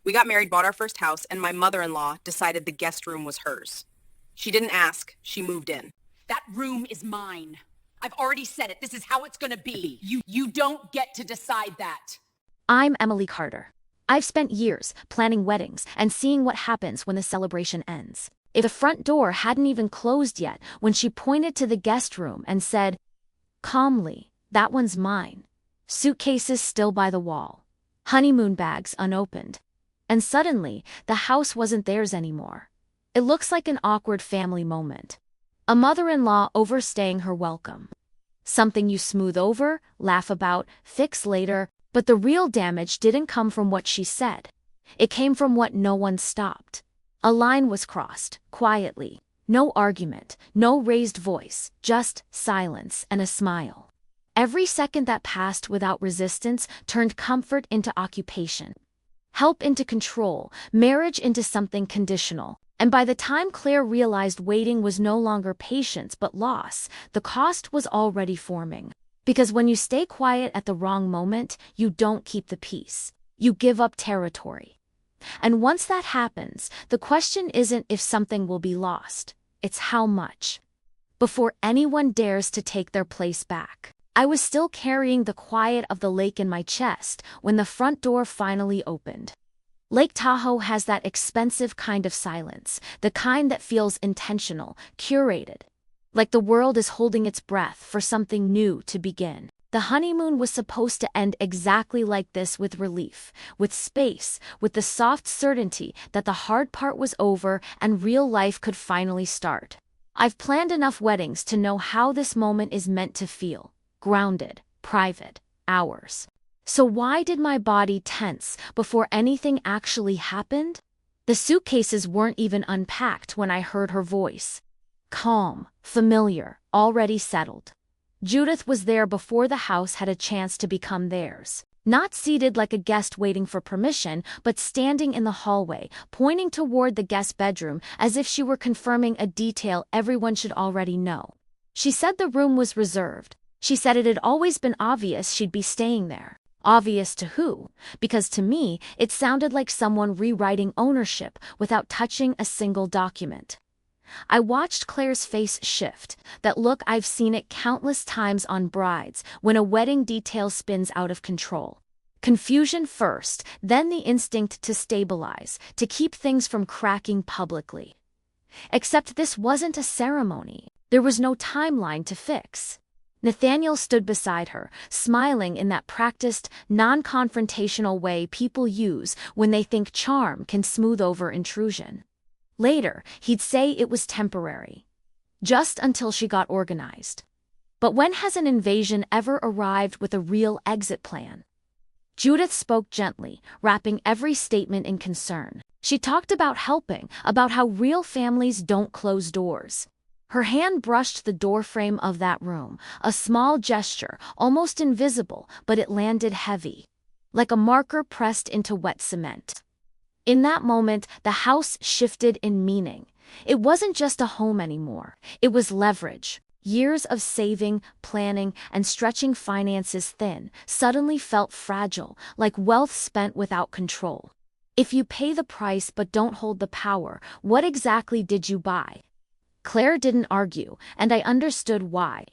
We got married, bought our first house, and my mother-in-law decided the guest room was hers. She didn't ask, she moved in. That room is mine. I've already said it. This is how it's gonna be. You don't get to decide that. I'm Emily Carter. I've spent years planning weddings and seeing what happens when the celebration ends. If the front door hadn't even closed yet when she pointed to the guest room and said, calmly, "That one's mine." Suitcases still by the wall. Honeymoon bags unopened. And suddenly, the house wasn't theirs anymore. It looks like an awkward family moment. A mother-in-law overstaying her welcome. Something you smooth over, laugh about, fix later, but the real damage didn't come from what she said. It came from what no one stopped. A line was crossed, quietly. No argument, no raised voice, just silence and a smile. Every second that passed without resistance turned comfort into occupation. Help into control, marriage into something conditional. And by the time Claire realized waiting was no longer patience but loss, the cost was already forming. Because when you stay quiet at the wrong moment, you don't keep the peace. You give up territory. And once that happens, the question isn't if something will be lost, it's how much. Before anyone dares to take their place back, I was still carrying the quiet of the lake in my chest when the front door finally opened. Lake Tahoe has that expensive kind of silence, the kind that feels intentional, curated. Like the world is holding its breath for something new to begin. The honeymoon was supposed to end exactly like this, with relief, with space, with the soft certainty that the hard part was over and real life could finally start. I've planned enough weddings to know how this moment is meant to feel. Grounded, private, ours. So why did my body tense before anything actually happened? The suitcases weren't even unpacked when I heard her voice. Calm, familiar, already settled. Judith was there before the house had a chance to become theirs. Not seated like a guest waiting for permission, but standing in the hallway, pointing toward the guest bedroom as if she were confirming a detail everyone should already know. She said the room was reserved. She said it had always been obvious she'd be staying there. Obvious to who? Because to me, it sounded like someone rewriting ownership without touching a single document. I watched Claire's face shift, that look I've seen it countless times on brides when a wedding detail spins out of control. Confusion first, then the instinct to stabilize, to keep things from cracking publicly. Except this wasn't a ceremony. There was no timeline to fix. Nathaniel stood beside her, smiling in that practiced, non-confrontational way people use when they think charm can smooth over intrusion. Later, he'd say it was temporary. Just until she got organized. But when has an invasion ever arrived with a real exit plan? Judith spoke gently, wrapping every statement in concern. She talked about helping, about how real families don't close doors. Her hand brushed the doorframe of that room, a small gesture, almost invisible, but it landed heavy. Like a marker pressed into wet cement. In that moment, the house shifted in meaning. It wasn't just a home anymore. It was leverage. Years of saving, planning, and stretching finances thin suddenly felt fragile, like wealth spent without control. If you pay the price but don't hold the power, what exactly did you buy? Claire didn't argue, and I understood why.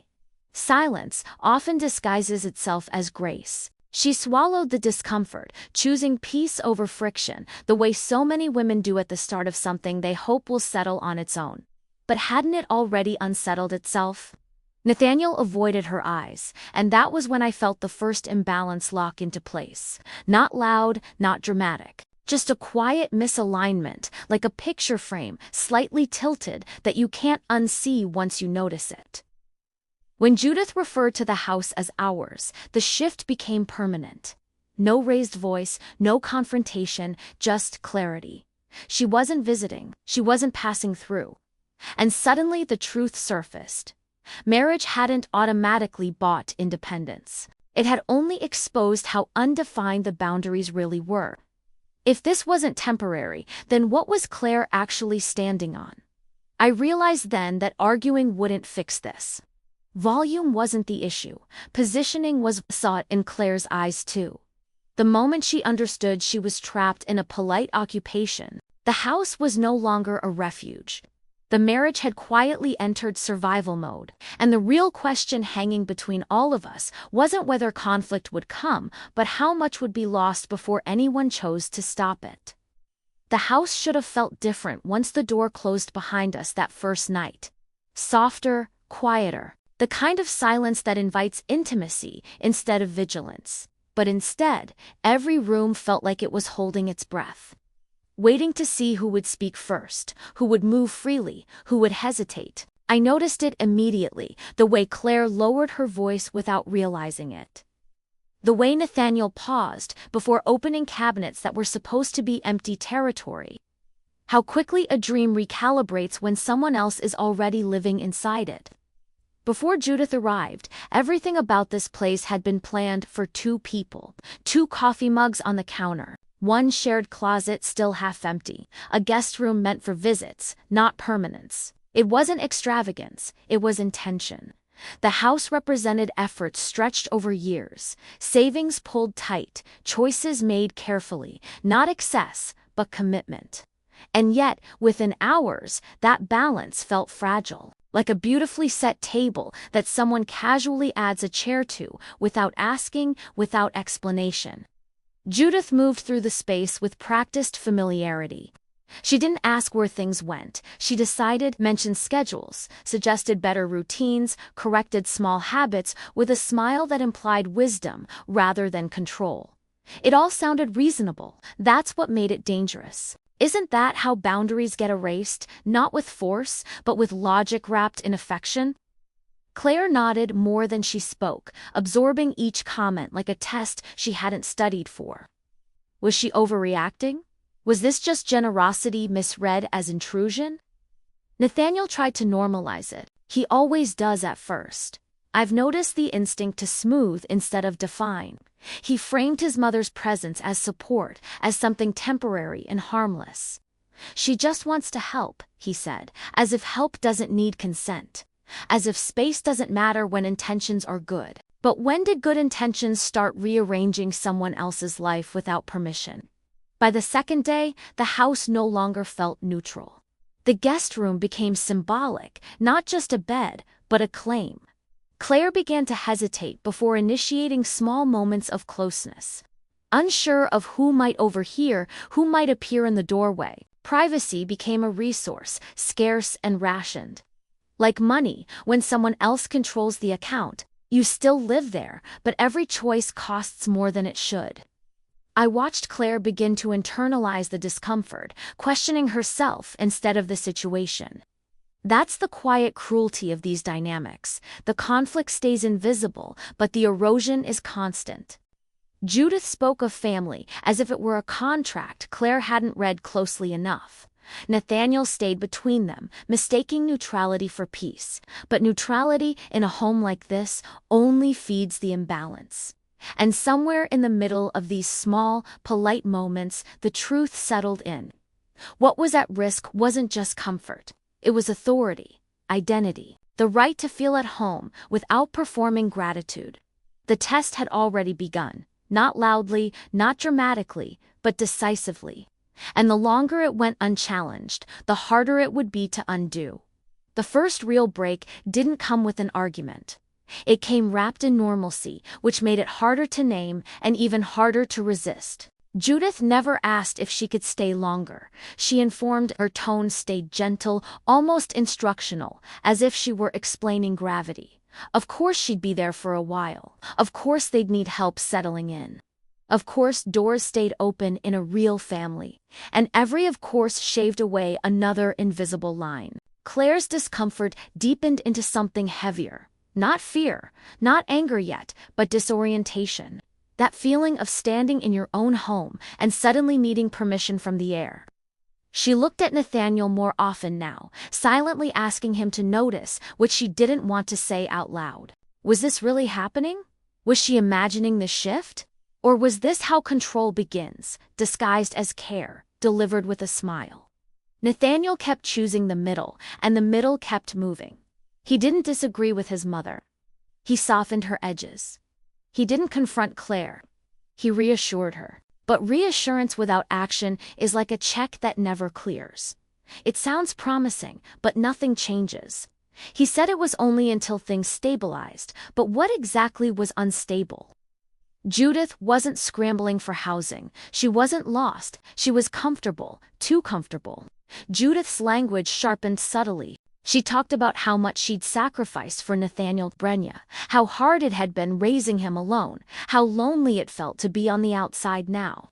Silence often disguises itself as grace. She swallowed the discomfort, choosing peace over friction, the way so many women do at the start of something they hope will settle on its own. But hadn't it already unsettled itself? Nathaniel avoided her eyes, and that was when I felt the first imbalance lock into place. Not loud, not dramatic. Just a quiet misalignment, like a picture frame, slightly tilted, that you can't unsee once you notice it. When Judith referred to the house as ours, the shift became permanent. No raised voice, no confrontation, just clarity. She wasn't visiting, she wasn't passing through. And suddenly the truth surfaced. Marriage hadn't automatically bought independence. It had only exposed how undefined the boundaries really were. If this wasn't temporary, then what was Claire actually standing on? I realized then that arguing wouldn't fix this. Volume wasn't the issue. Positioning was, saw it in Claire's eyes too. The moment she understood she was trapped in a polite occupation, the house was no longer a refuge. The marriage had quietly entered survival mode, and the real question hanging between all of us wasn't whether conflict would come, but how much would be lost before anyone chose to stop it. The house should have felt different once the door closed behind us that first night. Softer, quieter, the kind of silence that invites intimacy instead of vigilance. But instead, every room felt like it was holding its breath, waiting to see who would speak first, who would move freely, who would hesitate. I noticed it immediately, the way Claire lowered her voice without realizing it. The way Nathaniel paused before opening cabinets that were supposed to be empty territory. How quickly a dream recalibrates when someone else is already living inside it. Before Judith arrived, everything about this place had been planned for 2 people, 2 coffee mugs on the counter, 1 shared closet still half empty, a guest room meant for visits, not permanence. It wasn't extravagance, it was intention. The house represented efforts stretched over years, savings pulled tight, choices made carefully, not excess, but commitment. And yet, within hours, that balance felt fragile, like a beautifully set table that someone casually adds a chair to, without asking, without explanation. Judith moved through the space with practiced familiarity. She didn't ask where things went. She decided, mentioned schedules, suggested better routines, corrected small habits with a smile that implied wisdom rather than control. It all sounded reasonable. That's what made it dangerous. Isn't that how boundaries get erased, not with force, but with logic wrapped in affection? Claire nodded more than she spoke, absorbing each comment like a test she hadn't studied for. Was she overreacting? Was this just generosity misread as intrusion? Nathaniel tried to normalize it. He always does at first. I've noticed the instinct to smooth instead of define. He framed his mother's presence as support, as something temporary and harmless. She just wants to help, he said, as if help doesn't need consent. As if space doesn't matter when intentions are good. But when did good intentions start rearranging someone else's life without permission? By the second day, the house no longer felt neutral. The guest room became symbolic, not just a bed, but a claim. Claire began to hesitate before initiating small moments of closeness. Unsure of who might overhear, who might appear in the doorway, privacy became a resource, scarce and rationed. Like money, when someone else controls the account, you still live there, but every choice costs more than it should. I watched Claire begin to internalize the discomfort, questioning herself instead of the situation. That's the quiet cruelty of these dynamics. The conflict stays invisible, but the erosion is constant. Judith spoke of family as if it were a contract Claire hadn't read closely enough. Nathaniel stayed between them, mistaking neutrality for peace. But neutrality in a home like this only feeds the imbalance. And somewhere in the middle of these small, polite moments, the truth settled in. What was at risk wasn't just comfort. It was authority, identity, the right to feel at home without performing gratitude. The test had already begun, not loudly, not dramatically, but decisively. And the longer it went unchallenged, the harder it would be to undo. The first real break didn't come with an argument. It came wrapped in normalcy, which made it harder to name and even harder to resist. Judith never asked if she could stay longer. She informed, her tone stayed gentle, almost instructional, as if she were explaining gravity. Of course she'd be there for a while. Of course they'd need help settling in. Of course doors stayed open in a real family. And every of course shaved away another invisible line. Claire's discomfort deepened into something heavier. Not fear, not anger yet, but disorientation. That feeling of standing in your own home and suddenly needing permission from the air. She looked at Nathaniel more often now, silently asking him to notice what she didn't want to say out loud. Was this really happening? Was she imagining the shift? Or was this how control begins, disguised as care, delivered with a smile? Nathaniel kept choosing the middle, and the middle kept moving. He didn't disagree with his mother. He softened her edges. He didn't confront Claire. he reassured her. But reassurance without action is like a check that never clears. It sounds promising, but nothing changes. He said it was only until things stabilized, but what exactly was unstable? Judith wasn't scrambling for housing. She wasn't lost. She was comfortable, too comfortable. Judith's language sharpened subtly. She talked about how much she'd sacrificed for Nathaniel Brenya, how hard it had been raising him alone, how lonely it felt to be on the outside now.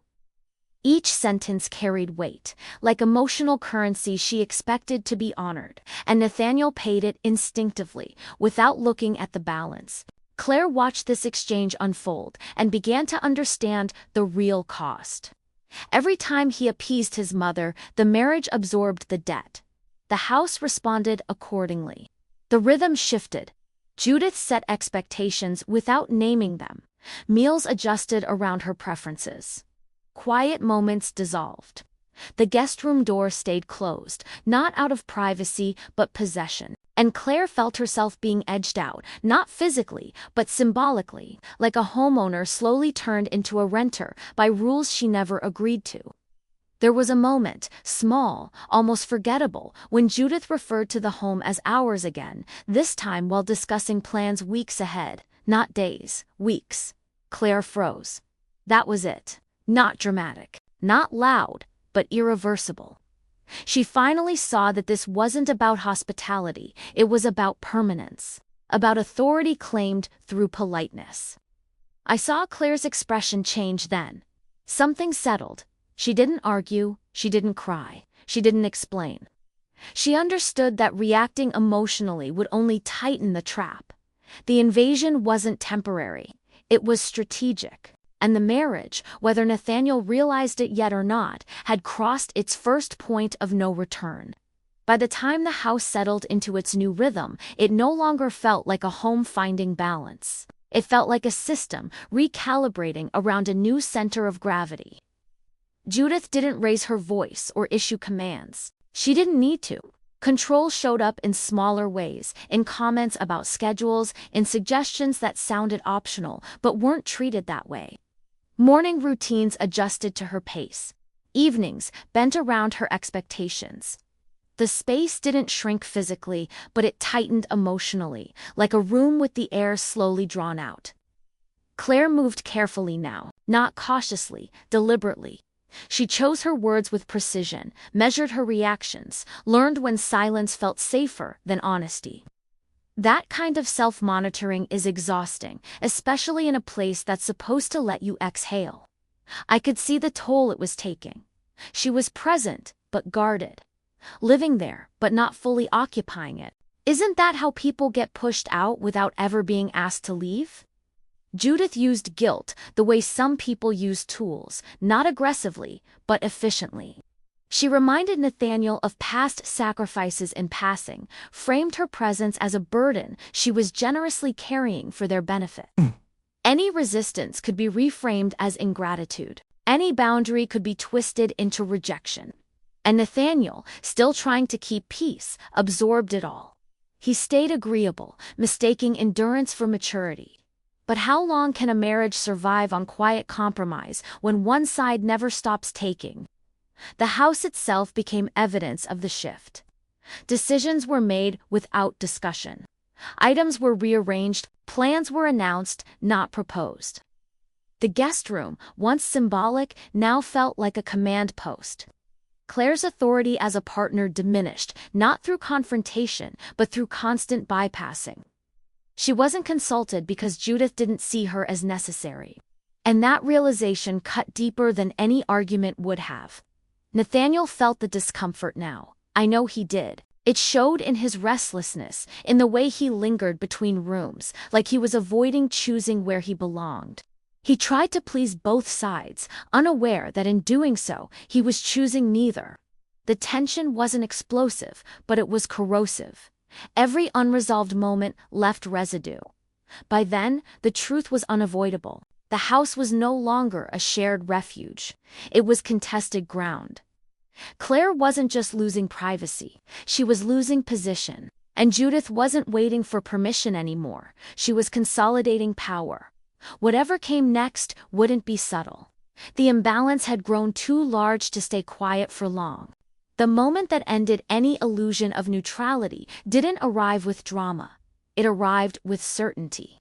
Each sentence carried weight, like emotional currency she expected to be honored, and Nathaniel paid it instinctively, without looking at the balance. Claire watched this exchange unfold and began to understand the real cost. Every time he appeased his mother, the marriage absorbed the debt. The house responded accordingly. The rhythm shifted. Judith set expectations without naming them. Meals adjusted around her preferences. Quiet moments dissolved. The guest room door stayed closed, not out of privacy but possession. And Claire felt herself being edged out, not physically, but symbolically, like a homeowner slowly turned into a renter by rules she never agreed to. There was a moment, small, almost forgettable, when Judith referred to the home as ours again, this time while discussing plans weeks ahead, not days, weeks. Claire froze. That was it. Not dramatic, not loud, but irreversible. She finally saw that this wasn't about hospitality, it was about permanence, about authority claimed through politeness. I saw Claire's expression change then. Something settled. She didn't argue, she didn't cry, she didn't explain. She understood that reacting emotionally would only tighten the trap. The invasion wasn't temporary, it was strategic. And the marriage, whether Nathaniel realized it yet or not, had crossed its first point of no return. By the time the house settled into its new rhythm, it no longer felt like a home finding balance. It felt like a system recalibrating around a new center of gravity. Judith didn't raise her voice or issue commands. She didn't need to. Control showed up in smaller ways, in comments about schedules, in suggestions that sounded optional but weren't treated that way. Morning routines adjusted to her pace. Evenings bent around her expectations. The space didn't shrink physically, but it tightened emotionally, like a room with the air slowly drawn out. Claire moved carefully now, not cautiously, deliberately. She chose her words with precision, measured her reactions, learned when silence felt safer than honesty. That kind of self-monitoring is exhausting, especially in a place that's supposed to let you exhale. I could see the toll it was taking. She was present, but guarded. Living there, but not fully occupying it. Isn't that how people get pushed out without ever being asked to leave? Judith used guilt the way some people use tools, not aggressively, but efficiently. She reminded Nathaniel of past sacrifices in passing, framed her presence as a burden she was generously carrying for their benefit. Any resistance could be reframed as ingratitude. Any boundary could be twisted into rejection. And Nathaniel, still trying to keep peace, absorbed it all. He stayed agreeable, mistaking endurance for maturity. But how long can a marriage survive on quiet compromise when one side never stops taking? The house itself became evidence of the shift. Decisions were made without discussion. Items were rearranged, plans were announced, not proposed. The guest room, once symbolic, now felt like a command post. Claire's authority as a partner diminished, not through confrontation, but through constant bypassing. She wasn't consulted because Judith didn't see her as necessary. And that realization cut deeper than any argument would have. Nathaniel felt the discomfort now. I know he did. It showed in his restlessness, in the way he lingered between rooms, like he was avoiding choosing where he belonged. He tried to please both sides, unaware that in doing so, he was choosing neither. The tension wasn't explosive, but it was corrosive. Every unresolved moment left residue. By then, the truth was unavoidable. The house was no longer a shared refuge. It was contested ground. Claire wasn't just losing privacy, she was losing position. And Judith wasn't waiting for permission anymore, she was consolidating power. Whatever came next wouldn't be subtle. The imbalance had grown too large to stay quiet for long. The moment that ended any illusion of neutrality didn't arrive with drama. It arrived with certainty.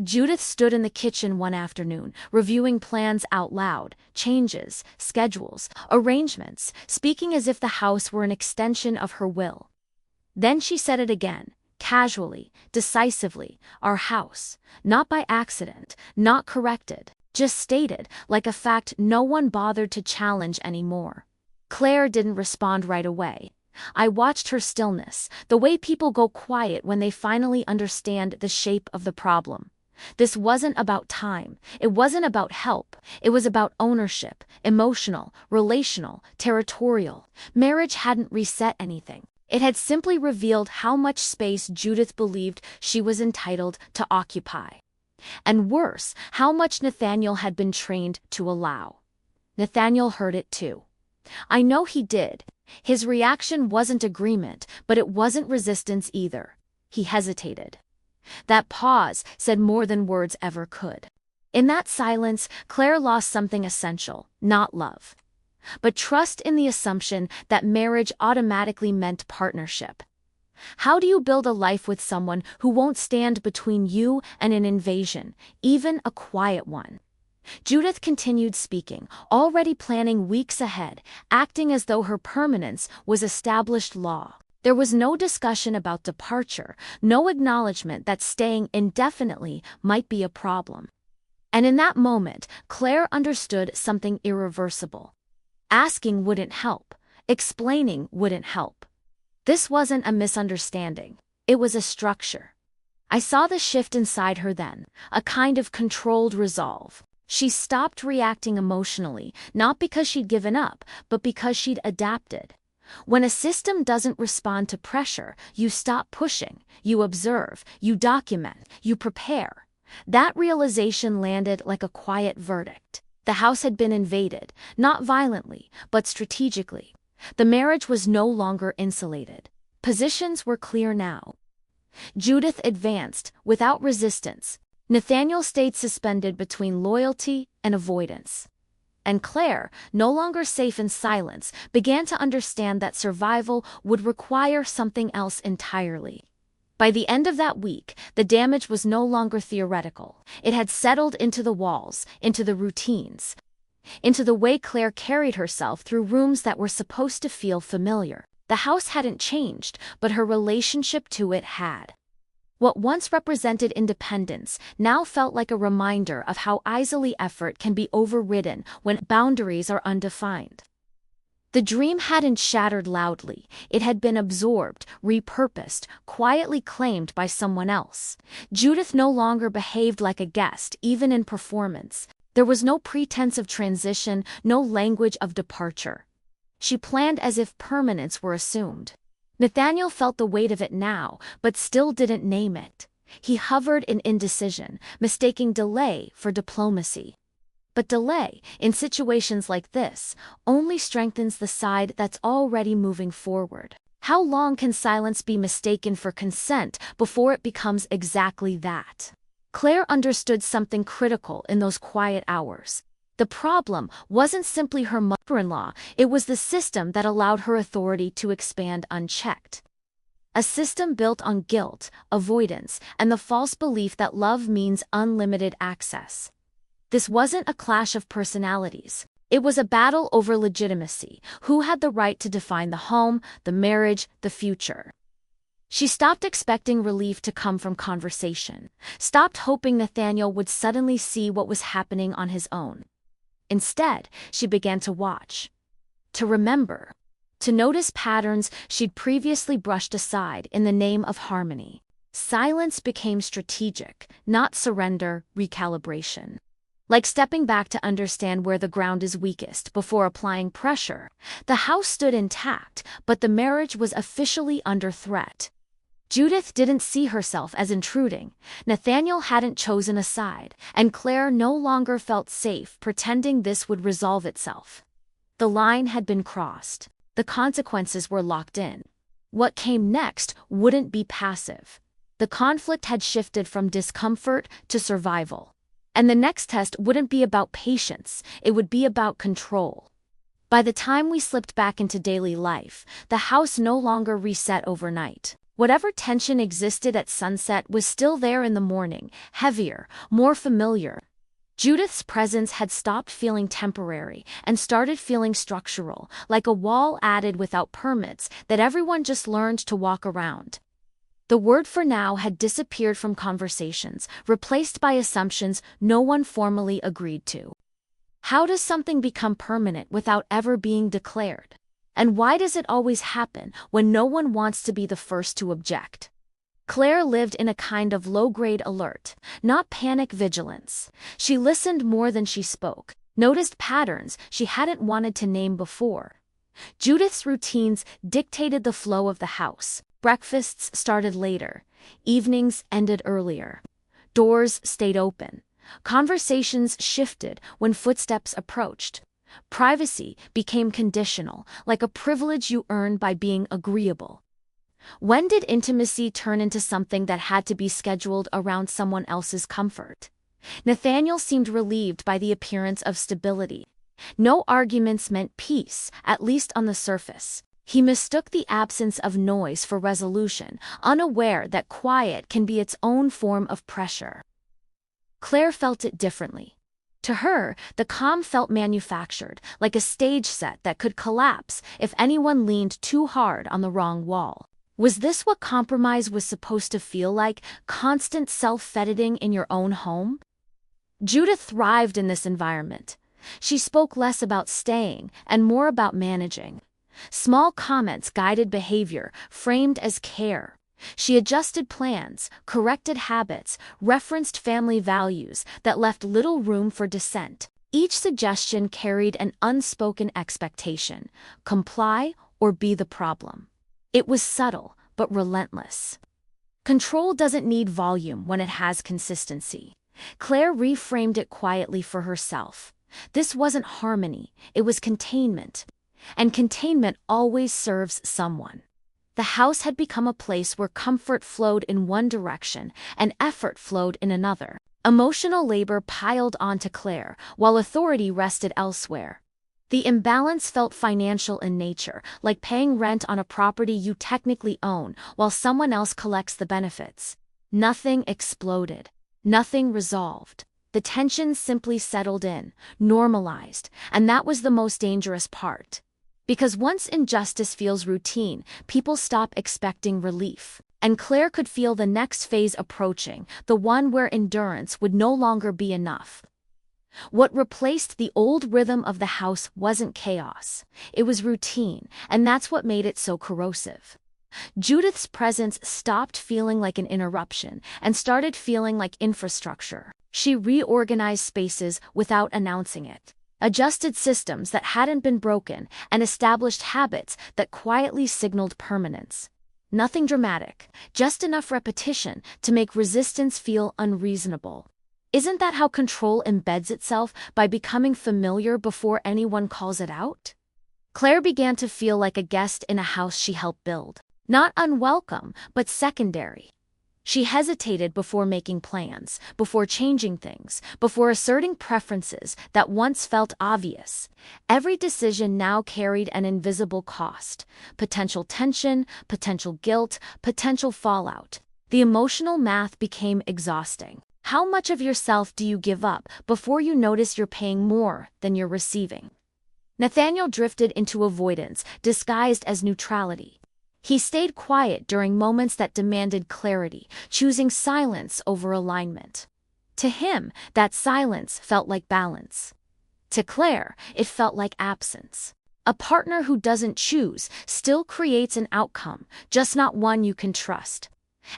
Judith stood in the kitchen one afternoon, reviewing plans out loud, changes, schedules, arrangements, speaking as if the house were an extension of her will. Then she said it again, casually, decisively, our house, not by accident, not corrected, just stated, like a fact no one bothered to challenge anymore. Claire didn't respond right away. I watched her stillness, the way people go quiet when they finally understand the shape of the problem. This wasn't about time. It wasn't about help. It was about ownership, emotional, relational, territorial. Marriage hadn't reset anything. It had simply revealed how much space Judith believed she was entitled to occupy. And worse, how much Nathaniel had been trained to allow. Nathaniel heard it too. I know he did. His reaction wasn't agreement, but it wasn't resistance either. He hesitated. That pause said more than words ever could. In that silence, Claire lost something essential, not love, but trust in the assumption that marriage automatically meant partnership. How do you build a life with someone who won't stand between you and an invasion, even a quiet one? Judith continued speaking, already planning weeks ahead, acting as though her permanence was established law. There was no discussion about departure, no acknowledgement that staying indefinitely might be a problem. And in that moment, Claire understood something irreversible. Asking wouldn't help. Explaining wouldn't help. This wasn't a misunderstanding. It was a structure. I saw the shift inside her then, a kind of controlled resolve. She stopped reacting emotionally, not because she'd given up, but because she'd adapted. When a system doesn't respond to pressure, you stop pushing, you observe, you document, you prepare. That realization landed like a quiet verdict. The house had been invaded, not violently, but strategically. The marriage was no longer insulated. Positions were clear now. Judith advanced, without resistance. Nathaniel stayed suspended between loyalty and avoidance. And Claire, no longer safe in silence, began to understand that survival would require something else entirely. By the end of that week, the damage was no longer theoretical. It had settled into the walls, into the routines, into the way Claire carried herself through rooms that were supposed to feel familiar. The house hadn't changed, but her relationship to it had. What once represented independence now felt like a reminder of how easily effort can be overridden when boundaries are undefined. The dream hadn't shattered loudly. It had been absorbed, repurposed, quietly claimed by someone else. Judith no longer behaved like a guest, even in performance. There was no pretense of transition, no language of departure. She planned as if permanence were assumed. Nathaniel felt the weight of it now, but still didn't name it. He hovered in indecision, mistaking delay for diplomacy. But delay, in situations like this, only strengthens the side that's already moving forward. How long can silence be mistaken for consent before it becomes exactly that? Claire understood something critical in those quiet hours. The problem wasn't simply her mother-in-law, it was the system that allowed her authority to expand unchecked. A system built on guilt, avoidance, and the false belief that love means unlimited access. This wasn't a clash of personalities. It was a battle over legitimacy. Who had the right to define the home, the marriage, the future? She stopped expecting relief to come from conversation, stopped hoping Nathaniel would suddenly see what was happening on his own. Instead, she began to watch, to remember, to notice patterns she'd previously brushed aside in the name of harmony. Silence became strategic, not surrender, recalibration. Like stepping back to understand where the ground is weakest before applying pressure. The house stood intact, but the marriage was officially under threat. Judith didn't see herself as intruding. Nathaniel hadn't chosen a side, and Claire no longer felt safe pretending this would resolve itself. The line had been crossed. The consequences were locked in. What came next wouldn't be passive. The conflict had shifted from discomfort to survival. And the next test wouldn't be about patience, it would be about control. By the time we slipped back into daily life, the house no longer reset overnight. Whatever tension existed at sunset was still there in the morning, heavier, more familiar. Judith's presence had stopped feeling temporary and started feeling structural, like a wall added without permits that everyone just learned to walk around. The word for now had disappeared from conversations, replaced by assumptions no one formally agreed to. How does something become permanent without ever being declared? And why does it always happen when no one wants to be the first to object? Claire lived in a kind of low-grade alert, not panic vigilance. She listened more than she spoke, noticed patterns she hadn't wanted to name before. Judith's routines dictated the flow of the house. Breakfasts started later. Evenings ended earlier. Doors stayed open. Conversations shifted when footsteps approached. Privacy became conditional, like a privilege you earned by being agreeable. When did intimacy turn into something that had to be scheduled around someone else's comfort? Nathaniel seemed relieved by the appearance of stability. No arguments meant peace, at least on the surface. He mistook the absence of noise for resolution, unaware that quiet can be its own form of pressure. Claire felt it differently. To her, the calm felt manufactured, like a stage set that could collapse if anyone leaned too hard on the wrong wall. Was this what compromise was supposed to feel like, constant self-feting in your own home? Judith thrived in this environment. She spoke less about staying and more about managing. Small comments guided behavior, framed as care. She adjusted plans, corrected habits, referenced family values that left little room for dissent. Each suggestion carried an unspoken expectation: comply or be the problem. It was subtle, but relentless. Control doesn't need volume when it has consistency. Claire reframed it quietly for herself. This wasn't harmony, it was containment. And containment always serves someone. The house had become a place where comfort flowed in one direction and effort flowed in another. Emotional labor piled onto Claire, while authority rested elsewhere. The imbalance felt financial in nature, like paying rent on a property you technically own while someone else collects the benefits. Nothing exploded. Nothing resolved. The tension simply settled in, normalized, and that was the most dangerous part. Because once injustice feels routine, people stop expecting relief. And Claire could feel the next phase approaching, the one where endurance would no longer be enough. What replaced the old rhythm of the house wasn't chaos. It was routine, and that's what made it so corrosive. Judith's presence stopped feeling like an interruption and started feeling like infrastructure. She reorganized spaces without announcing it, adjusted systems that hadn't been broken, and established habits that quietly signaled permanence. Nothing dramatic, just enough repetition to make resistance feel unreasonable. Isn't that how control embeds itself, by becoming familiar before anyone calls it out? Claire began to feel like a guest in a house she helped build. Not unwelcome, but secondary. She hesitated before making plans, before changing things, before asserting preferences that once felt obvious. Every decision now carried an invisible cost: potential tension, potential guilt, potential fallout. The emotional math became exhausting. How much of yourself do you give up before you notice you're paying more than you're receiving? Nathaniel drifted into avoidance, disguised as neutrality. He stayed quiet during moments that demanded clarity, choosing silence over alignment. To him, that silence felt like balance. To Claire, it felt like absence. A partner who doesn't choose still creates an outcome, just not one you can trust.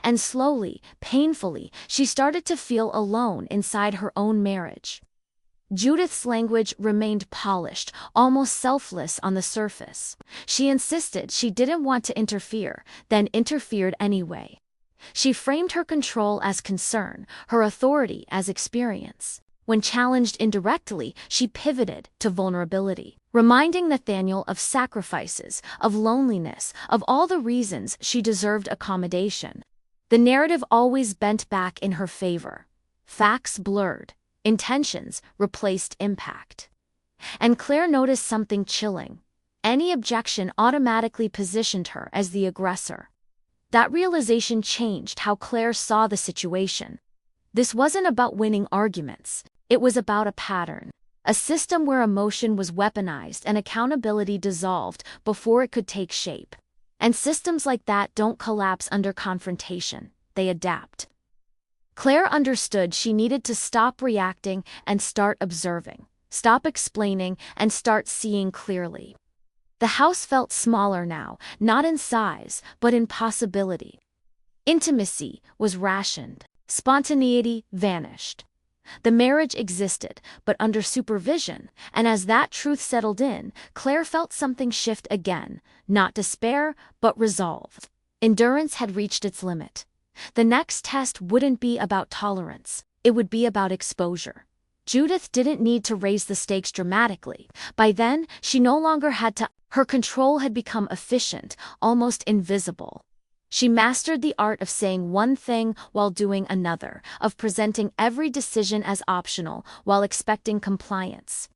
And slowly, painfully, she started to feel alone inside her own marriage. Judith's language remained polished, almost selfless on the surface. She insisted she didn't want to interfere, then interfered anyway. She framed her control as concern, her authority as experience. When challenged indirectly, she pivoted to vulnerability, reminding Nathaniel of sacrifices, of loneliness, of all the reasons she deserved accommodation. The narrative always bent back in her favor. Facts blurred. Intentions replaced impact. And Claire noticed something chilling. Any objection automatically positioned her as the aggressor. That realization changed how Claire saw the situation. This wasn't about winning arguments. It was about a pattern. A system where emotion was weaponized and accountability dissolved before it could take shape. And systems like that don't collapse under confrontation. They adapt. Claire understood she needed to stop reacting and start observing. Stop explaining and start seeing clearly. The house felt smaller now, not in size, but in possibility. Intimacy was rationed. Spontaneity vanished. The marriage existed, but under supervision, and as that truth settled in, Claire felt something shift again, not despair, but resolve. Endurance had reached its limit. The next test wouldn't be about tolerance, it would be about exposure. Judith didn't need to raise the stakes dramatically. By then, she no longer had to. Her control had become efficient, almost invisible. She mastered the art of saying one thing while doing another, of presenting every decision as optional while expecting compliance.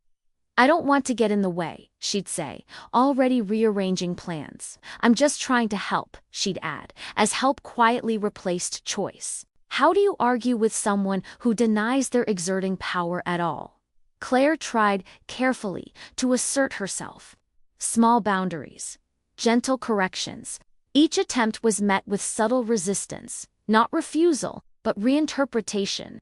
"I don't want to get in the way," she'd say, already rearranging plans. "I'm just trying to help," she'd add, as help quietly replaced choice. How do you argue with someone who denies they're exerting power at all? Claire tried, carefully, to assert herself. Small boundaries. Gentle corrections. Each attempt was met with subtle resistance, not refusal, but reinterpretation.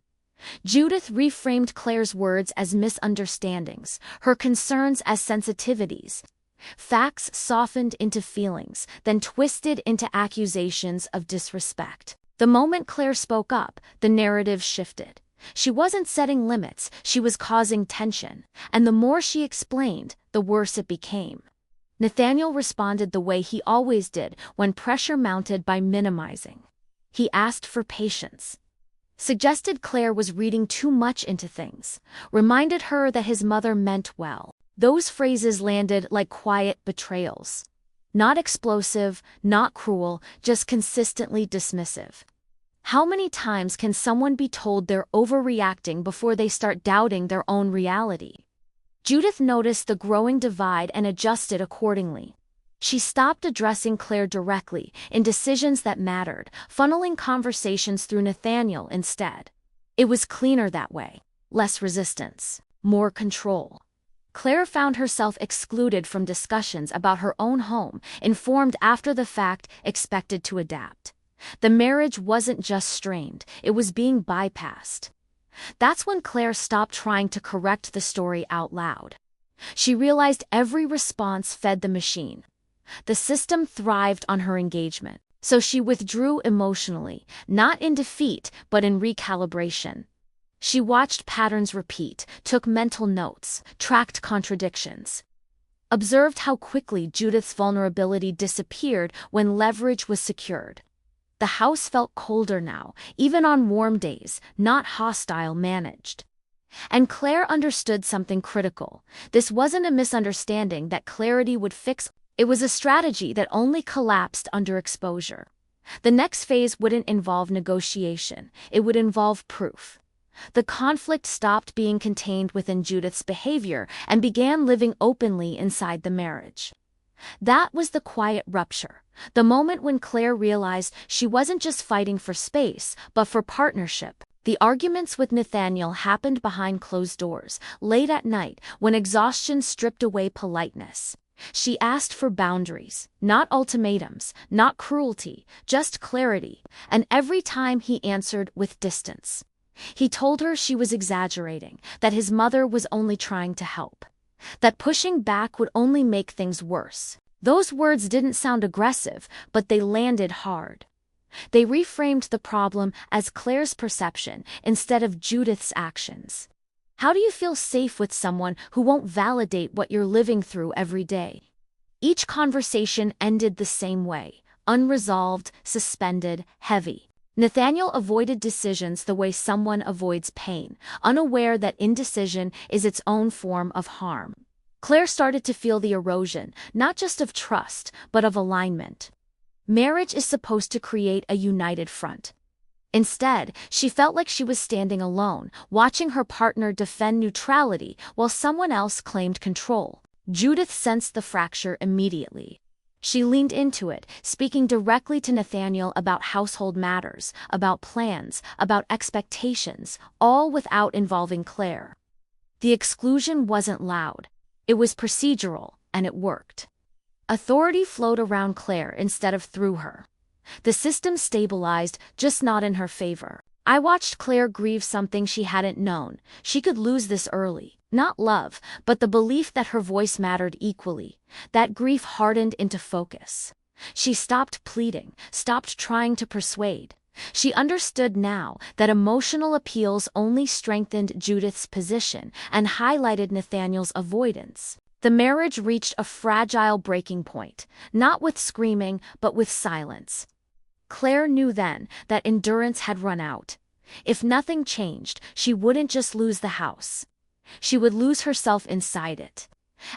Judith reframed Claire's words as misunderstandings, her concerns as sensitivities. Facts softened into feelings, then twisted into accusations of disrespect. The moment Claire spoke up, the narrative shifted. She wasn't setting limits, she was causing tension, and the more she explained, the worse it became. Nathaniel responded the way he always did when pressure mounted by minimizing. He asked for patience. Suggested Claire was reading too much into things. Reminded her that his mother meant well. Those phrases landed like quiet betrayals. Not explosive, not cruel, just consistently dismissive. How many times can someone be told they're overreacting before they start doubting their own reality? Judith noticed the growing divide and adjusted accordingly. She stopped addressing Claire directly in decisions that mattered, funneling conversations through Nathaniel instead. It was cleaner that way. Less resistance, more control. Claire found herself excluded from discussions about her own home, informed after the fact, expected to adapt. The marriage wasn't just strained, it was being bypassed. That's when Claire stopped trying to correct the story out loud. She realized every response fed the machine. The system thrived on her engagement, so she withdrew emotionally, not in defeat, but in recalibration. She watched patterns repeat, took mental notes, tracked contradictions. Observed how quickly Judith's vulnerability disappeared when leverage was secured. The house felt colder now, even on warm days, not hostile managed. And Claire understood something critical. This wasn't a misunderstanding that clarity would fix. It was a strategy that only collapsed under exposure. The next phase wouldn't involve negotiation, it would involve proof. The conflict stopped being contained within Judith's behavior and began living openly inside the marriage. That was the quiet rupture, the moment when Claire realized she wasn't just fighting for space, but for partnership. The arguments with Nathaniel happened behind closed doors, late at night, when exhaustion stripped away politeness. She asked for boundaries, not ultimatums, not cruelty, just clarity, and every time he answered with distance. He told her she was exaggerating, that his mother was only trying to help, that pushing back would only make things worse. Those words didn't sound aggressive, but they landed hard. They reframed the problem as Claire's perception instead of Judith's actions. How do you feel safe with someone who won't validate what you're living through every day? Each conversation ended the same way, unresolved, suspended, heavy. Nathaniel avoided decisions the way someone avoids pain, unaware that indecision is its own form of harm. Claire started to feel the erosion, not just of trust, but of alignment. Marriage is supposed to create a united front. Instead, she felt like she was standing alone, watching her partner defend neutrality while someone else claimed control. Judith sensed the fracture immediately. She leaned into it, speaking directly to Nathaniel about household matters, about plans, about expectations, all without involving Claire. The exclusion wasn't loud. It was procedural, and it worked. Authority flowed around Claire instead of through her. The system stabilized, just not in her favor. I watched Claire grieve something she hadn't known. She could lose this early. Not love, but the belief that her voice mattered equally. That grief hardened into focus. She stopped pleading, stopped trying to persuade. She understood now that emotional appeals only strengthened Judith's position and highlighted Nathaniel's avoidance. The marriage reached a fragile breaking point, not with screaming, but with silence. Claire knew then that endurance had run out. If nothing changed, she wouldn't just lose the house. She would lose herself inside it.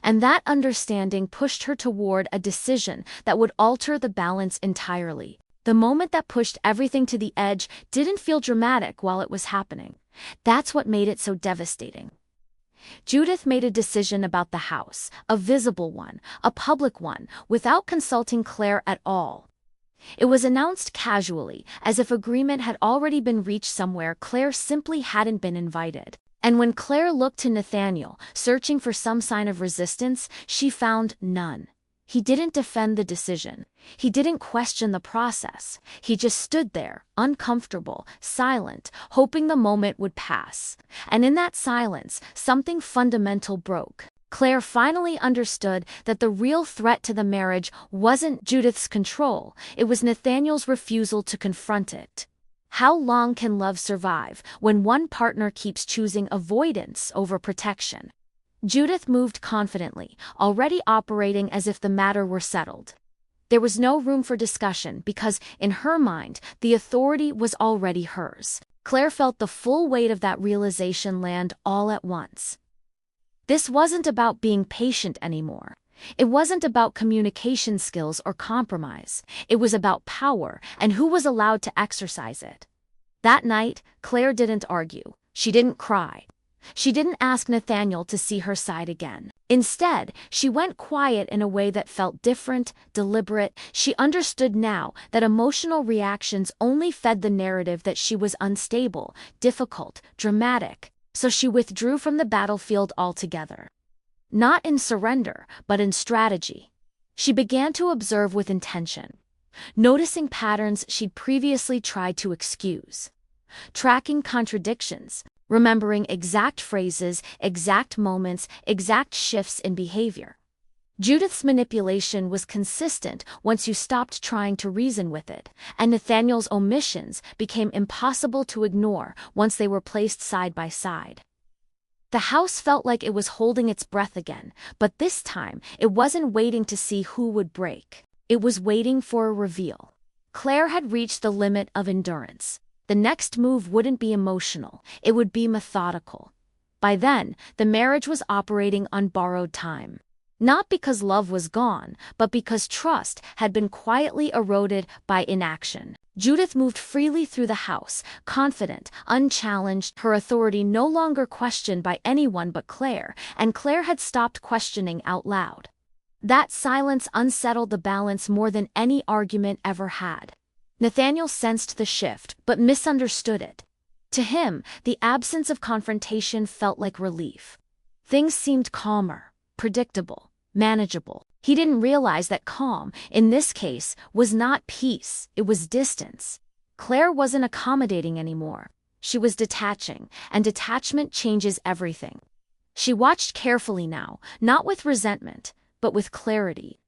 And that understanding pushed her toward a decision that would alter the balance entirely. The moment that pushed everything to the edge didn't feel dramatic while it was happening. That's what made it so devastating. Judith made a decision about the house, a visible one, a public one, without consulting Claire at all. It was announced casually, as if agreement had already been reached somewhere Claire simply hadn't been invited. And when Claire looked to Nathaniel, searching for some sign of resistance, she found none. He didn't defend the decision. He didn't question the process. He just stood there, uncomfortable, silent, hoping the moment would pass. And in that silence, something fundamental broke. Claire finally understood that the real threat to the marriage wasn't Judith's control, it was Nathaniel's refusal to confront it. How long can love survive when one partner keeps choosing avoidance over protection? Judith moved confidently, already operating as if the matter were settled. There was no room for discussion because, in her mind, the authority was already hers. Claire felt the full weight of that realization land all at once. This wasn't about being patient anymore. It wasn't about communication skills or compromise. It was about power and who was allowed to exercise it. That night, Claire didn't argue. She didn't cry. She didn't ask Nathaniel to see her side again. Instead, she went quiet in a way that felt different, deliberate. She understood now that emotional reactions only fed the narrative that she was unstable, difficult, dramatic. So she withdrew from the battlefield altogether. Not in surrender, but in strategy. She began to observe with intention, noticing patterns she'd previously tried to excuse, tracking contradictions, remembering exact phrases, exact moments, exact shifts in behavior. Judith's manipulation was consistent once you stopped trying to reason with it, and Nathaniel's omissions became impossible to ignore once they were placed side by side. The house felt like it was holding its breath again, but this time it wasn't waiting to see who would break. It was waiting for a reveal. Claire had reached the limit of endurance. The next move wouldn't be emotional, it would be methodical. By then, the marriage was operating on borrowed time. Not because love was gone, but because trust had been quietly eroded by inaction. Judith moved freely through the house, confident, unchallenged, her authority no longer questioned by anyone but Claire, and Claire had stopped questioning out loud. That silence unsettled the balance more than any argument ever had. Nathaniel sensed the shift, but misunderstood it. To him, the absence of confrontation felt like relief. Things seemed calmer, predictable, manageable. He didn't realize that calm, in this case, was not peace, it was distance. Claire wasn't accommodating anymore. She was detaching, and detachment changes everything. She watched carefully now, not with resentment, but with clarity.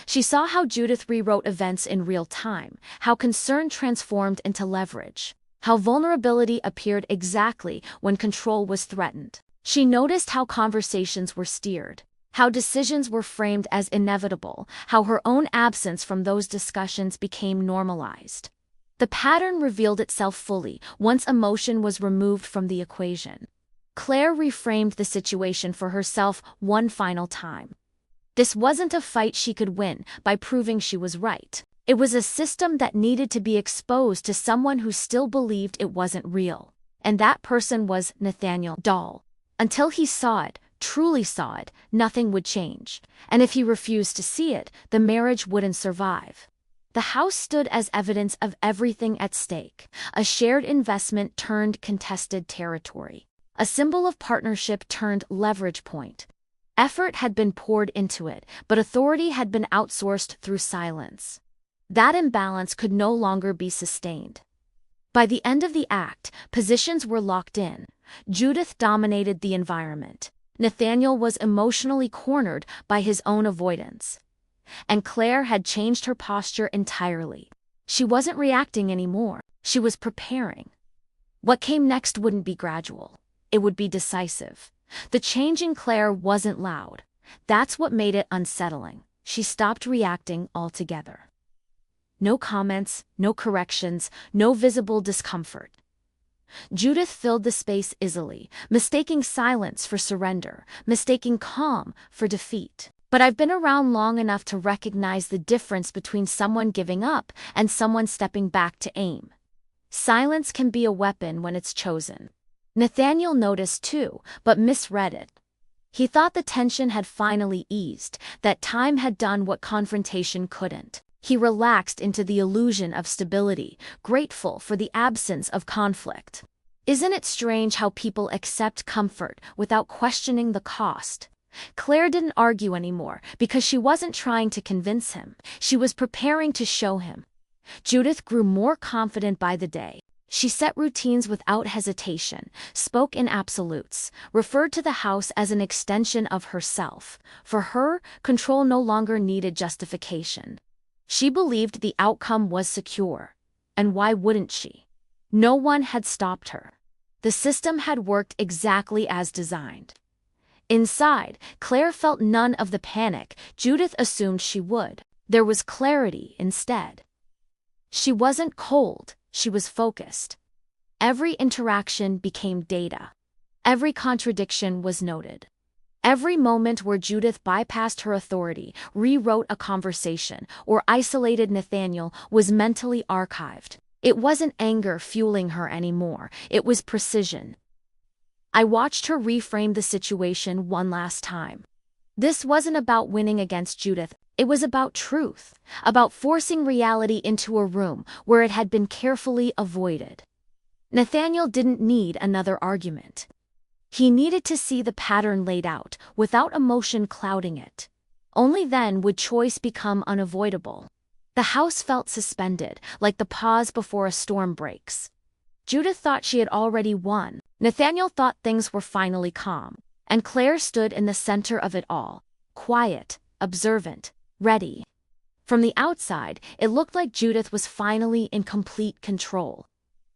She saw how Judith rewrote events in real time, how concern transformed into leverage, how vulnerability appeared exactly when control was threatened. She noticed how conversations were steered, how decisions were framed as inevitable, how her own absence from those discussions became normalized. The pattern revealed itself fully once emotion was removed from the equation. Claire reframed the situation for herself one final time. This wasn't a fight she could win by proving she was right. It was a system that needed to be exposed to someone who still believed it wasn't real. And that person was Nathaniel Dahl. Until he saw it, truly saw it, nothing would change. And if he refused to see it, the marriage wouldn't survive. The house stood as evidence of everything at stake. A shared investment turned contested territory. A symbol of partnership turned leverage point. Effort had been poured into it, but authority had been outsourced through silence. That imbalance could no longer be sustained. By the end of the act, positions were locked in. Judith dominated the environment. Nathaniel was emotionally cornered by his own avoidance. And Claire had changed her posture entirely. She wasn't reacting anymore. She was preparing. What came next wouldn't be gradual. It would be decisive. The change in Claire wasn't loud. That's what made it unsettling. She stopped reacting altogether. No comments, no corrections, no visible discomfort. Judith filled the space easily, mistaking silence for surrender, mistaking calm for defeat. But I've been around long enough to recognize the difference between someone giving up and someone stepping back to aim. Silence can be a weapon when it's chosen. Nathaniel noticed too, but misread it. He thought the tension had finally eased, that time had done what confrontation couldn't. He relaxed into the illusion of stability, grateful for the absence of conflict. Isn't it strange how people accept comfort without questioning the cost? Claire didn't argue anymore because she wasn't trying to convince him. She was preparing to show him. Judith grew more confident by the day. She set routines without hesitation, spoke in absolutes, referred to the house as an extension of herself. For her, control no longer needed justification. She believed the outcome was secure. And why wouldn't she? No one had stopped her. The system had worked exactly as designed. Inside, Claire felt none of the panic Judith assumed she would. There was clarity instead. She wasn't cold, she was focused. Every interaction became data. Every contradiction was noted. Every moment where Judith bypassed her authority, rewrote a conversation, or isolated Nathaniel was mentally archived. It wasn't anger fueling her anymore, it was precision. I watched her reframe the situation one last time. This wasn't about winning against Judith, it was about truth, about forcing reality into a room where it had been carefully avoided. Nathaniel didn't need another argument. He needed to see the pattern laid out, without emotion clouding it. Only then would choice become unavoidable. The house felt suspended, like the pause before a storm breaks. Judith thought she had already won. Nathaniel thought things were finally calm. And Claire stood in the center of it all, quiet, observant, ready. From the outside, it looked like Judith was finally in complete control.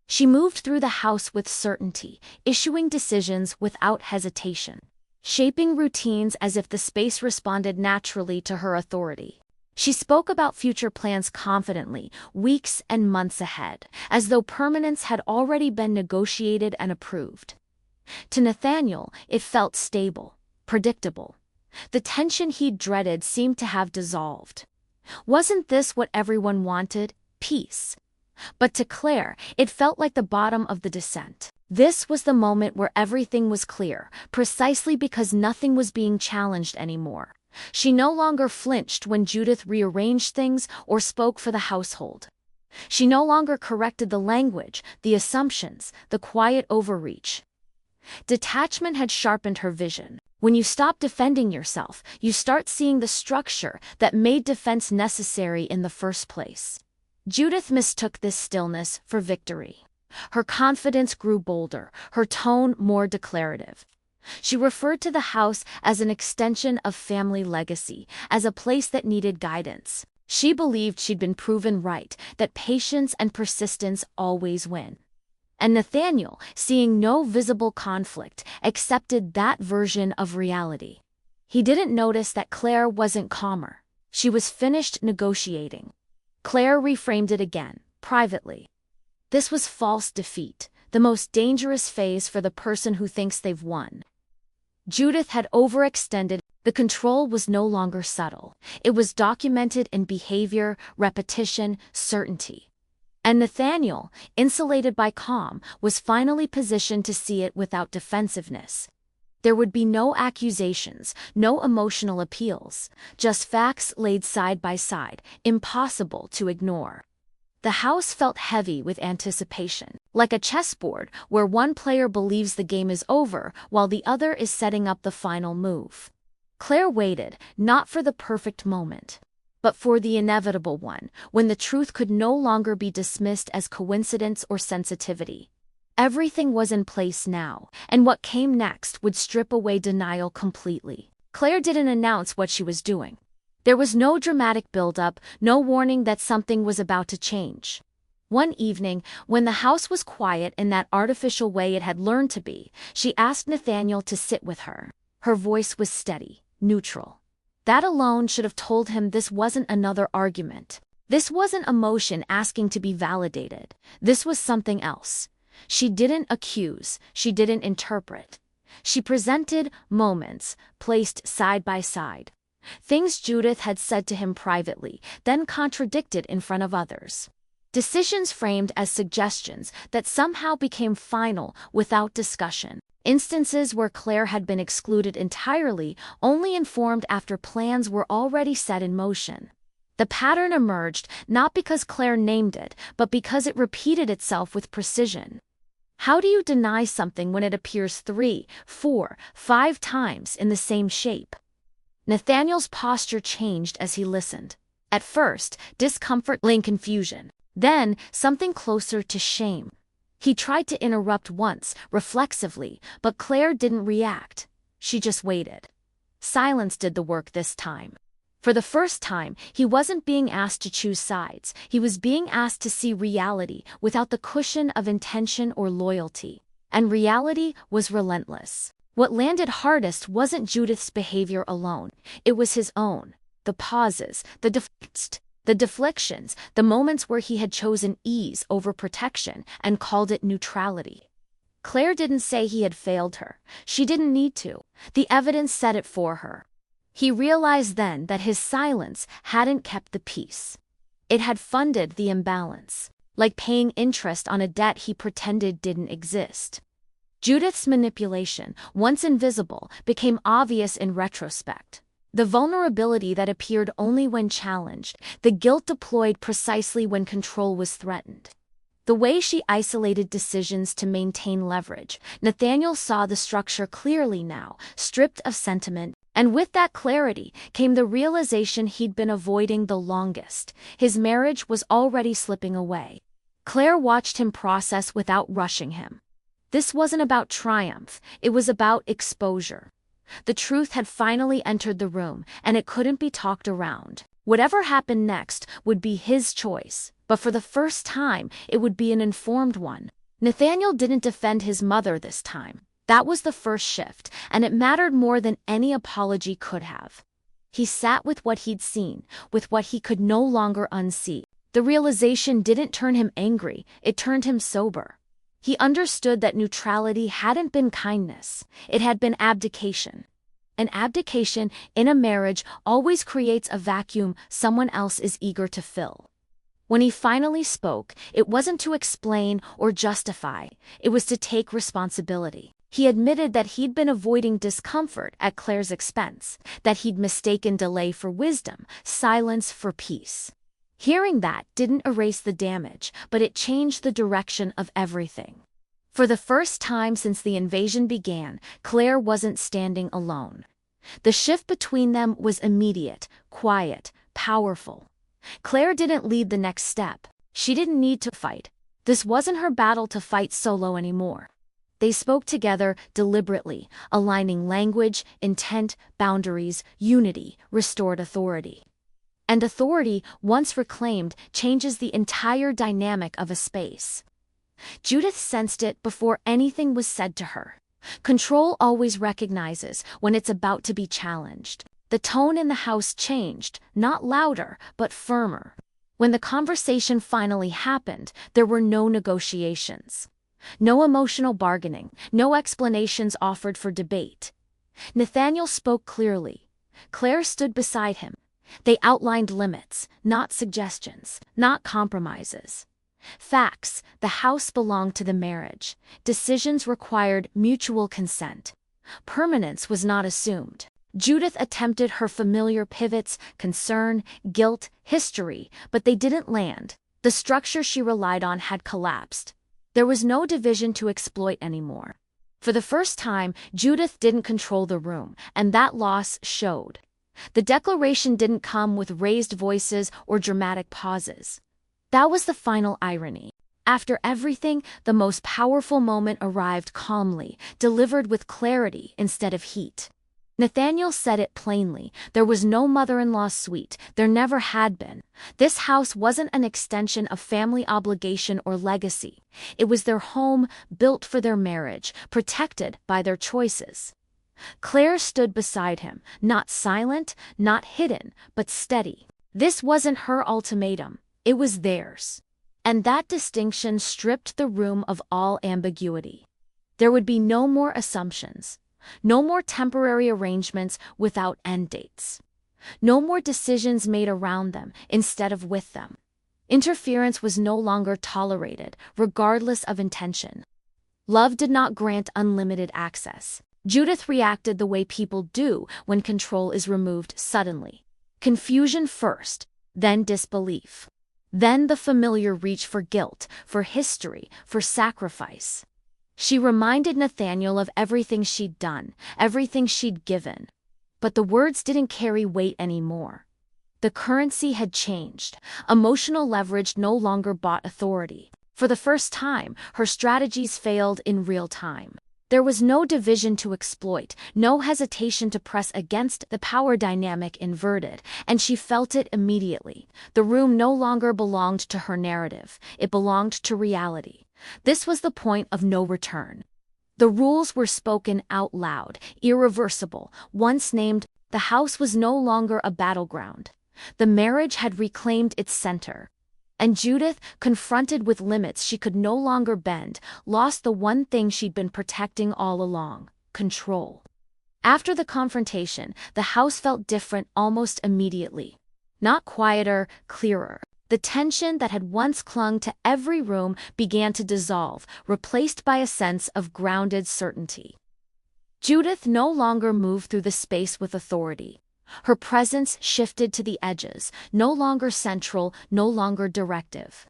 She moved through the house with certainty, issuing decisions without hesitation, shaping routines as if the space responded naturally to her authority. She spoke about future plans confidently, weeks and months ahead, as though permanence had already been negotiated and approved. To Nathaniel, it felt stable, predictable. The tension he'd dreaded seemed to have dissolved. Wasn't this what everyone wanted? Peace. But to Claire, it felt like the bottom of the descent. This was the moment where everything was clear, precisely because nothing was being challenged anymore. She no longer flinched when Judith rearranged things or spoke for the household. She no longer corrected the language, the assumptions, the quiet overreach. Detachment had sharpened her vision. When you stop defending yourself, you start seeing the structure that made defense necessary in the first place. Judith mistook this stillness for victory. Her confidence grew bolder, her tone more declarative. She referred to the house as an extension of family legacy, as a place that needed guidance. She believed she'd been proven right, that patience and persistence always win. And Nathaniel, seeing no visible conflict, accepted that version of reality. He didn't notice that Claire wasn't calmer. She was finished negotiating. Claire reframed it again, privately. This was false defeat, the most dangerous phase for the person who thinks they've won. Judith had overextended, The control was no longer subtle. It was documented in behavior, repetition, certainty. And Nathaniel, insulated by calm, was finally positioned to see it without defensiveness. There would be no accusations, no emotional appeals, just facts laid side by side, impossible to ignore. The house felt heavy with anticipation, like a chessboard where one player believes the game is over while the other is setting up the final move. Claire waited, not for the perfect moment, but for the inevitable one, when the truth could no longer be dismissed as coincidence or sensitivity. Everything was in place now, and what came next would strip away denial completely. Claire didn't announce what she was doing. There was no dramatic build-up, no warning that something was about to change. One evening, when the house was quiet in that artificial way it had learned to be, she asked Nathaniel to sit with her. Her voice was steady, neutral. That alone should have told him this wasn't another argument. This wasn't emotion asking to be validated. This was something else. She didn't accuse, she didn't interpret. She presented moments, placed side by side. Things Judith had said to him privately, then contradicted in front of others. Decisions framed as suggestions that somehow became final without discussion. Instances where Claire had been excluded entirely, only informed after plans were already set in motion. The pattern emerged not because Claire named it, but because it repeated itself with precision. How do you deny something when it appears 3, 4, 5 times in the same shape? Nathaniel's posture changed as he listened. At first, discomfort and confusion. Then, something closer to shame. He tried to interrupt once, reflexively, but Claire didn't react. She just waited. Silence did the work this time. For the first time, he wasn't being asked to choose sides. He was being asked to see reality without the cushion of intention or loyalty. And reality was relentless. What landed hardest wasn't Judith's behavior alone. It was his own. The pauses, the deflections, the moments where he had chosen ease over protection and called it neutrality. Claire didn't say he had failed her. She didn't need to. The evidence said it for her. He realized then that his silence hadn't kept the peace. It had funded the imbalance, like paying interest on a debt he pretended didn't exist. Judith's manipulation, once invisible, became obvious in retrospect. The vulnerability that appeared only when challenged, the guilt deployed precisely when control was threatened. The way she isolated decisions to maintain leverage, Nathaniel saw the structure clearly now, stripped of sentiment, and with that clarity came the realization he'd been avoiding the longest. His marriage was already slipping away. Claire watched him process without rushing him. This wasn't about triumph, it was about exposure. The truth had finally entered the room, and it couldn't be talked around. Whatever happened next would be his choice, but for the first time, it would be an informed one. Nathaniel didn't defend his mother this time. That was the first shift, and it mattered more than any apology could have. He sat with what he'd seen, with what he could no longer unsee. The realization didn't turn him angry, it turned him sober. He understood that neutrality hadn't been kindness, it had been abdication. An abdication in a marriage always creates a vacuum someone else is eager to fill. When he finally spoke, it wasn't to explain or justify, it was to take responsibility. He admitted that he'd been avoiding discomfort at Claire's expense, that he'd mistaken delay for wisdom, silence for peace. Hearing that didn't erase the damage, but it changed the direction of everything. For the first time since the invasion began, Claire wasn't standing alone. The shift between them was immediate, quiet, powerful. Claire didn't lead the next step. She didn't need to fight. This wasn't her battle to fight solo anymore. They spoke together deliberately, aligning language, intent, boundaries, unity, restored authority. And authority, once reclaimed, changes the entire dynamic of a space. Judith sensed it before anything was said to her. Control always recognizes when it's about to be challenged. The tone in the house changed, not louder, but firmer. When the conversation finally happened, there were no negotiations. No emotional bargaining, no explanations offered for debate. Nathaniel spoke clearly. Claire stood beside him. They outlined limits, not suggestions, not compromises. Facts: the house belonged to the marriage. Decisions required mutual consent. Permanence was not assumed. Judith attempted her familiar pivots: concern, guilt, history, but they didn't land. The structure she relied on had collapsed. There was no division to exploit anymore. For the first time, Judith didn't control the room, and that loss showed. The declaration didn't come with raised voices or dramatic pauses. That was the final irony. After everything, the most powerful moment arrived calmly, delivered with clarity instead of heat. Nathaniel said it plainly: there was no mother-in-law suite, there never had been. This house wasn't an extension of family obligation or legacy. It was their home, built for their marriage, protected by their choices. Claire stood beside him, not silent, not hidden, but steady. This wasn't her ultimatum, it was theirs. And that distinction stripped the room of all ambiguity. There would be no more assumptions. No more temporary arrangements without end dates. No more decisions made around them instead of with them. Interference was no longer tolerated, regardless of intention. Love did not grant unlimited access. Judith reacted the way people do when control is removed suddenly. Confusion first, then disbelief. Then the familiar reach for guilt, for history, for sacrifice. She reminded Nathaniel of everything she'd done, everything she'd given. But the words didn't carry weight anymore. The currency had changed. Emotional leverage no longer bought authority. For the first time, her strategies failed in real time. There was no division to exploit, no hesitation to press against. The power dynamic inverted, and she felt it immediately. The room no longer belonged to her narrative, it belonged to reality. This was the point of no return. The rules were spoken out loud, irreversible. Once named, the house was no longer a battleground. The marriage had reclaimed its center. And Judith, confronted with limits she could no longer bend, lost the one thing she'd been protecting all along: control. After the confrontation, the house felt different almost immediately. Not quieter, clearer. The tension that had once clung to every room began to dissolve, replaced by a sense of grounded certainty. Judith no longer moved through the space with authority. Her presence shifted to the edges, no longer central, no longer directive.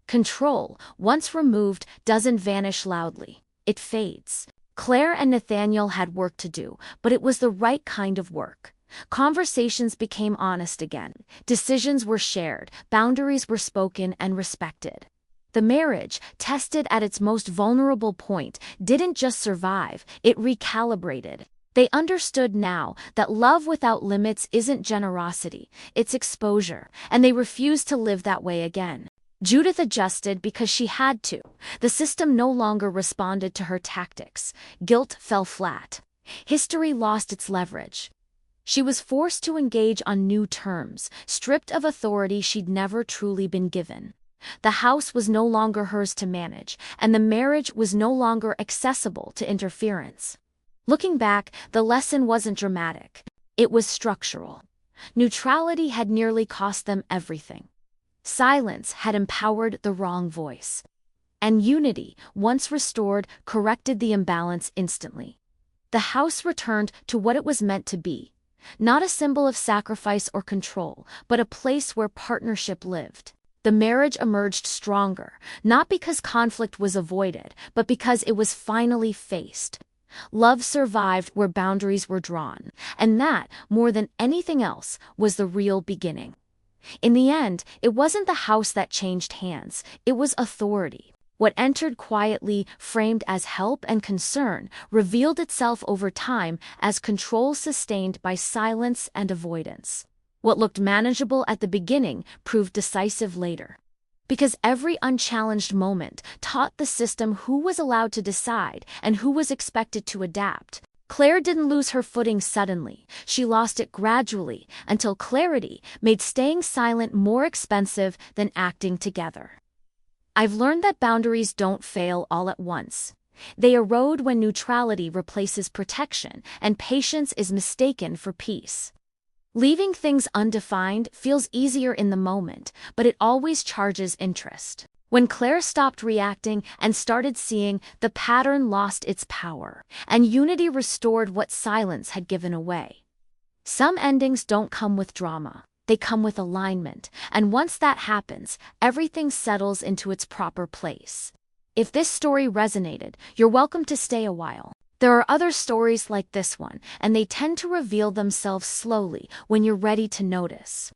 Control, once removed, doesn't vanish loudly. It fades. Claire and Nathaniel had work to do, but it was the right kind of work. Conversations became honest again. Decisions were shared, boundaries were spoken and respected. The marriage, tested at its most vulnerable point, didn't just survive, it recalibrated. They understood now that love without limits isn't generosity, it's exposure, and they refused to live that way again. Judith adjusted because she had to. The system no longer responded to her tactics. Guilt fell flat. History lost its leverage. She was forced to engage on new terms, stripped of authority she'd never truly been given. The house was no longer hers to manage, and the marriage was no longer accessible to interference. Looking back, the lesson wasn't dramatic. It was structural. Neutrality had nearly cost them everything. Silence had empowered the wrong voice. And unity, once restored, corrected the imbalance instantly. The house returned to what it was meant to be. Not a symbol of sacrifice or control, but a place where partnership lived. The marriage emerged stronger, not because conflict was avoided, but because it was finally faced. Love survived where boundaries were drawn, and that, more than anything else, was the real beginning. In the end, it wasn't the house that changed hands, it was authority. What entered quietly, framed as help and concern, revealed itself over time as control sustained by silence and avoidance. What looked manageable at the beginning proved decisive later. Because every unchallenged moment taught the system who was allowed to decide and who was expected to adapt. Claire didn't lose her footing suddenly. She lost it gradually, until clarity made staying silent more expensive than acting together. I've learned that boundaries don't fail all at once. They erode when neutrality replaces protection and patience is mistaken for peace. Leaving things undefined feels easier in the moment, but it always charges interest. When Claire stopped reacting and started seeing, the pattern lost its power, and unity restored what silence had given away. Some endings don't come with drama. They come with alignment, and once that happens, everything settles into its proper place. If this story resonated, you're welcome to stay a while. There are other stories like this one, and they tend to reveal themselves slowly when you're ready to notice.